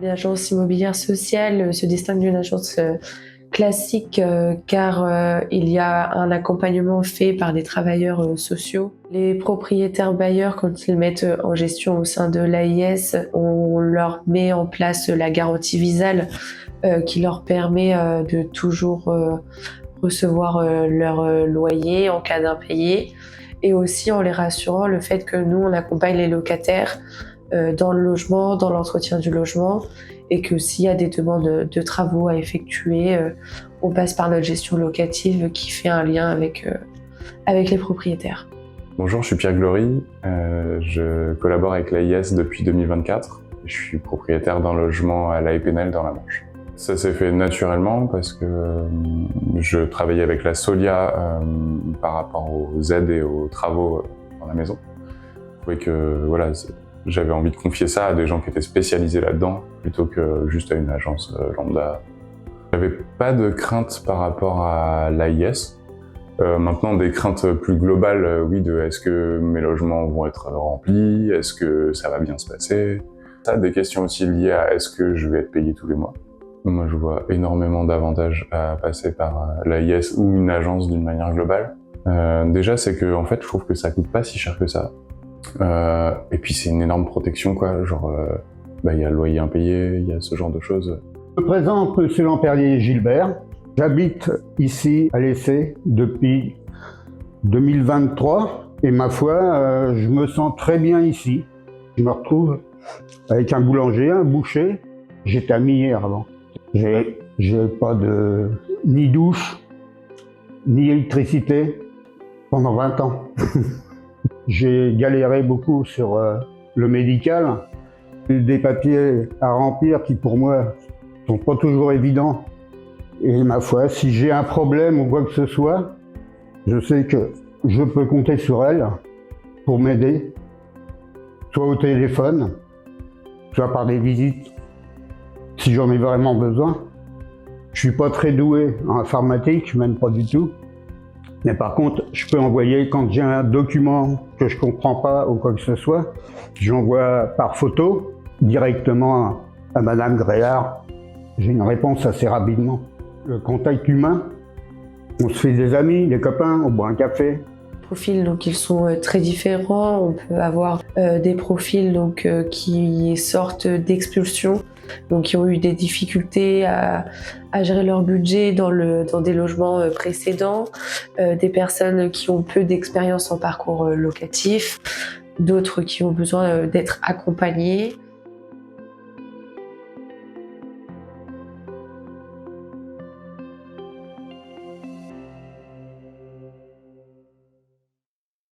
L'agence immobilière sociale se distingue d'une agence classique car il y a un accompagnement fait par des travailleurs sociaux. Les propriétaires bailleurs, quand ils mettent en gestion au sein de l'AIS, on leur met en place la garantie Visale qui leur permet de toujours recevoir leur loyer en cas d'impayé, et aussi en les rassurant le fait que nous on accompagne les locataires dans le logement, dans l'entretien du logement, et que s'il y a des demandes de travaux à effectuer, on passe par notre gestion locative qui fait un lien avec les propriétaires. Bonjour, je suis Pierre Glory, je collabore avec l'AIS depuis 2024. Je suis propriétaire d'un logement à La Haye-Pénel dans la Manche. Ça s'est fait naturellement parce que je travaillais avec la Solia par rapport aux aides et aux travaux dans la maison. Je trouvais que voilà, j'avais envie de confier ça à des gens qui étaient spécialisés là-dedans plutôt que juste à une agence lambda. J'avais pas de crainte par rapport à l'AIS. Maintenant, des craintes plus globales, oui, de est-ce que mes logements vont être remplis, est-ce que ça va bien se passer. Ça, des questions aussi liées à est-ce que je vais être payé tous les mois. Moi, je vois énormément d'avantages à passer par l'AIS ou une agence d'une manière globale. Déjà, c'est que en fait, je trouve que ça coûte pas si cher que ça. Et puis c'est une énorme protection, quoi. Genre, y a le loyer impayé, il y a ce genre de choses. Je me présente Monsieur Lamperlier Gilbert. J'habite ici à l'Essai depuis 2023 et ma foi, je me sens très bien ici. Je me retrouve avec un boulanger, un boucher. J'étais à Millière avant. J'ai pas ni douche, ni électricité pendant 20 ans. J'ai galéré beaucoup sur le médical. Des papiers à remplir qui pour moi sont pas toujours évidents. Et ma foi, si j'ai un problème ou quoi que ce soit, je sais que je peux compter sur elle pour m'aider, soit au téléphone, soit par des visites, si j'en ai vraiment besoin. Je suis pas très doué en informatique, même pas du tout. Mais par contre, je peux envoyer, quand j'ai un document que je comprends pas ou quoi que ce soit, j'envoie par photo directement à Madame Gréard. J'ai une réponse assez rapidement. Le contact humain, on se fait des amis, des copains, on boit un café. Les profils, donc, ils sont très différents. On peut avoir des profils donc, qui sortent d'expulsion, donc qui ont eu des difficultés à gérer leur budget dans des logements précédents, des personnes qui ont peu d'expérience en parcours locatif, d'autres qui ont besoin d'être accompagnées.